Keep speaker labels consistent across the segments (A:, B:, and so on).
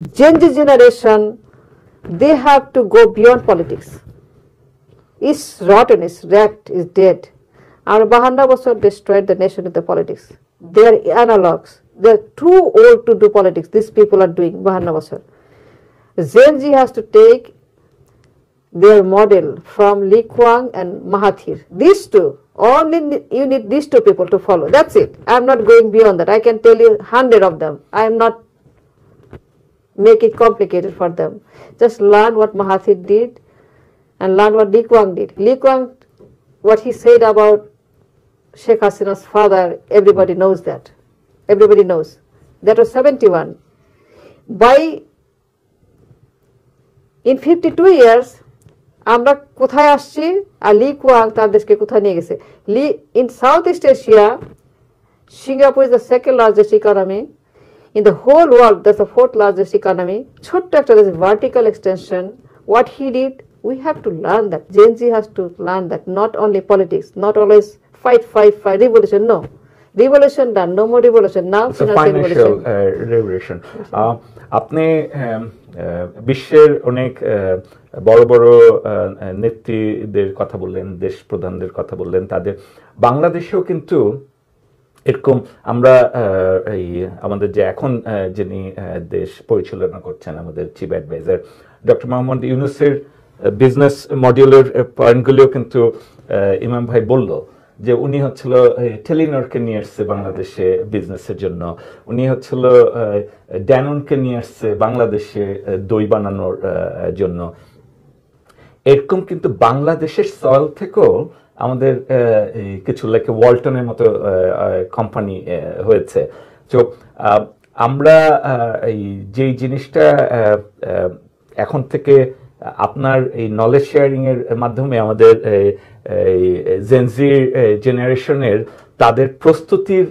A: Gen Z generation, they have to go beyond politics. It's rotten, it's wrecked, it's dead. Our 52 বছর destroyed the nation with the politics. They are analogs. They are too old to do politics. These people are doing 52 বছর. Gen Z has to take their model from Lee Kuan and Mahathir. These two, only you need these two people to follow. That's it. I'm not going beyond that. I can tell you 100 of them. I am not make it complicated for them. Just learn what Mahathir did and learn what Lee Kuan did. Lee Kuan, what he said about Sheikh Hasina's father, everybody knows that. Everybody knows. That was 71. In 52 years, আমরা কোথায় আসছি আর লি Kwong তার দেশকে কোথায় নিয়ে গেছে in Southeast Asia, Singapore is the second largest economy. In the whole world, that's the fourth largest economy. ছোট্ট একটা vertical extension. What he did, we have to learn that. Gen Z has to learn that. Not only politics, not always fight, revolution. No. Revolution done, no more revolution. Now
B: financial revolution. আপনি বিশ্বের অনেক বড় বড় নেত্রীদের কথা বললেন, দেশ প্রধানদের কথা বললেন, তাদের বাংলাদেশেও কিন্তু এরকম আমরা এই আমাদের যে এখন যিনি দেশ পরিচালনা করছেন আমাদের চিফ অ্যাডভাইজার ডক্টর মোহাম্মদ ইউনূসের বিজনেস মডিউলের পয়েন্টগুলিও কিন্তু ইমাম ভাই বলল যে উনি হচ্ছিল টেলিনরকে নিয়ে আসছে বাংলাদেশে বিজনেসের জন্য, উনি হচ্ছিল ড্যাননকে নিয়ে আসছে বাংলাদেশে দই বানানোর জন্য। এরকম কিন্তু বাংলাদেশের সয়েল থেকেও আমাদের কিছু লাইক ওয়ালটনের মতো কোম্পানি হয়েছে। তো আমরা এই যেই জিনিসটা এখন থেকে আপনার এই নলেজ শেয়ারিং এর মাধ্যমে আমাদের জেন জি জেনারেশনের তাদের প্রস্তুতির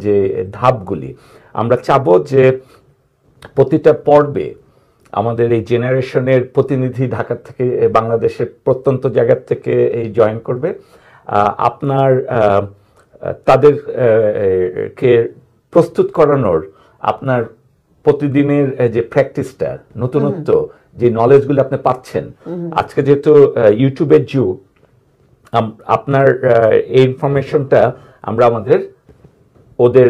B: যে ধাপগুলি আমরা চাবো যে প্রতিটা পর্বে আমাদের এই জেনারেশনের প্রতিনিধি ঢাকা থেকে বাংলাদেশের প্রত্যন্ত জায়গা থেকে এই জয়েন করবে। আপনার তাদের কে প্রস্তুত করানোর আপনার প্রতিদিনের যে প্র্যাকটিসটা, নতুনত্ব যে নলেজগুলো আপনি পাচ্ছেন, আজকে যেহেতু ইউটিউবের যুগ, আপনার এই ইনফরমেশনটা আমরা আমাদের ওদের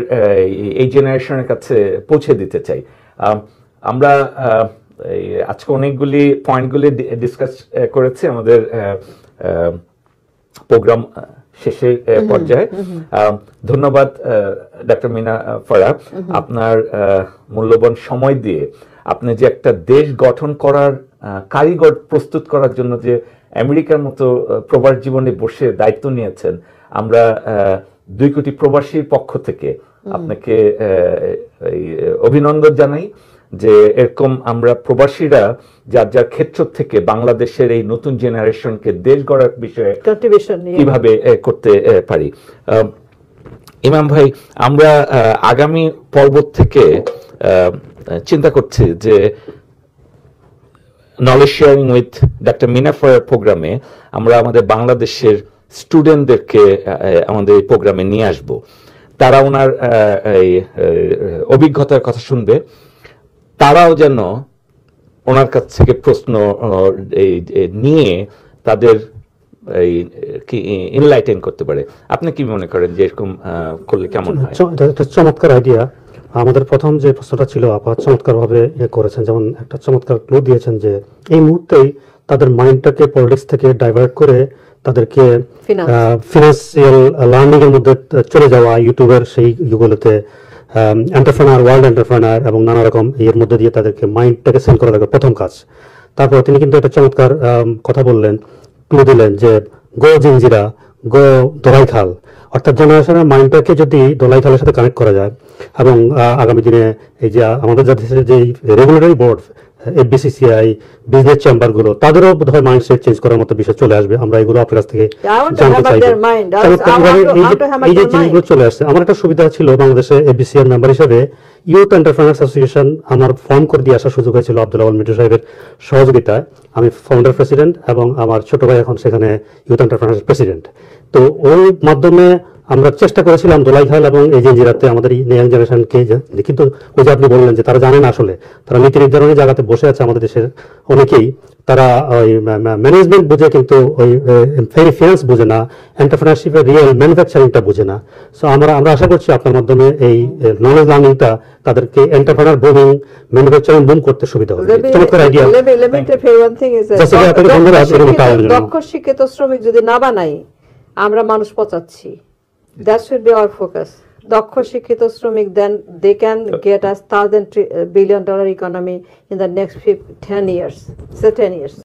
B: এই জেনারেশনের কাছে পৌঁছে দিতে চাই। আমরা আজকে অনেকগুলি পয়েন্টগুলি ডিসকাস করেছি আমাদের প্রোগ্রাম শেষের পর্যায়ে। ধন্যবাদ ডক্টর মিনা ফারাহ, আপনার মূল্যবান সময় দিয়ে আপনি যে একটা দেশ গঠন করার কারিগর প্রস্তুত করার জন্য যে আমেরিকার মতো প্রবাস জীবনে বসে দায়িত্ব নিয়েছেন, আমরা 2 কোটি প্রবাসীর পক্ষ থেকে আপনাকে অভিনন্দন জানাই যে এরকম আমরা প্রবাসীরা যার যার ক্ষেত্র থেকে বাংলাদেশের এই নতুন জেনারেশনকে দেশ গড়ার বিষয়ে কিভাবে করতে পারি। ইমাম ভাই, আমরা আগামী পর্ব থেকে চিন্তা করছি যে knowledge sharing with doctor Mina Farah প্রোগ্রামে আমরা আমাদের বাংলাদেশের স্টুডেন্টদেরকে আমাদের এই প্রোগ্রামে নিয়ে আসব। তারা ওনার অভিজ্ঞতার কথা শুনবে, তারাও যেন ওনার কাছ থেকে প্রশ্ন নিয়ে তাদের ইনলাইটেন করতে পারে। আপনি কি মনে করেন যে এরকম করলে কেমন হয়?
C: একটা চমৎকার আইডিয়া। আমাদের প্রথম যে প্রশ্নটা ছিল আপা চমৎকার ভাবে করেছেন, যেমন একটা চমৎকার ক্লু দিয়েছেন যে এই মুহূর্তেই তাদের মাইন্ডটাকে পলিটিক্স থেকে ডাইভার্ট করে তাদেরকে ফিনান্সিয়াল লার্নিং এর মধ্যে চলে যাওয়া, ইউটিউবের সেই ইউগুলোতে এন্টারপ্রেনার, ওয়ার্ল্ড এন্টারপ্রেনার এবং নানা রকম এর মধ্যে দিয়ে তাদেরকে মাইন্ডটাকে সেন্ড করা লাগবে প্রথম কাজ। তারপর তিনি কিন্তু একটা চমৎকার কথা বললেন, ক্লু দিলেন যে গো জিঞ্জিরা, গো দোলাইখাল, অর্থাৎ জেনারেশনের মাইন্ডটাকে যদি দোলাইখালের সাথে কানেক্ট করা যায় এবং আগামী দিনে এই যে আমাদের দেশের যে রেগুলেটরি বোর্ড, এফবিসিসিআই, বিজনেস চেম্বারগুলো, তাদেরও বোধহয় মাইন্ডসেট চেঞ্জ করার মতো বিষয় চলে আসবে। আমরা এগুলো আপনার কাছ থেকে জানতে চাই এই যে জিনিসগুলো চলে আসছে। আমার একটা সুবিধা ছিল বাংলাদেশে এফবিসিআর মেম্বার হিসেবে ইউথ এন্টারপ্রেনার্স অ্যাসোসিয়েশন আমার ফর্ম করে দিয়ে আসার সুযোগ হয়েছিল আব্দুল আওয়াল মিঠু সাহেবের সহযোগিতায়। আমি ফাউন্ডার প্রেসিডেন্ট এবং আমার ছোট ভাই এখন সেখানে ইউথ এন্টারপ্রেনার্স প্রেসিডেন্ট। তো ওই মাধ্যমে আমরা চেষ্টা করেছিলাম দোলাইখাল এবং এই জিরাতে আমাদের ইয়াং জেনারেশনকে, কিন্তু ওই যে আপনি বললেন যে তারা জানে না আসলে, তারা নীতি নির্ধারণী জায়গাতে বসে আছে আমাদের দেশের অনেকেই, তারা ওই ম্যানেজমেন্ট বুঝে কিন্তু ওই ফিনান্স বুঝে না, এন্টারপ্রেনারশিপের রিয়েল ম্যানুফ্যাকচারিংটা বুঝে না। সো আমরা আশা করছি আপনার মাধ্যমে এই নলেজ লার্নিংটা তাদেরকে এন্টারপ্রেনার বুমিং, ম্যানুফ্যাকচারিং বুম করতে সুবিধা হবে। চমৎকার আইডিয়া।
A: দক্ষ শিক্ষিত শ্রমিক যদি না বানাই, আমরা মানুষ পচাচ্ছি। That should be our focus. দক্ষ শিক্ষিত শ্রমিক, then they can get us $1,000 billion economy in the next 10 years. So 10 years.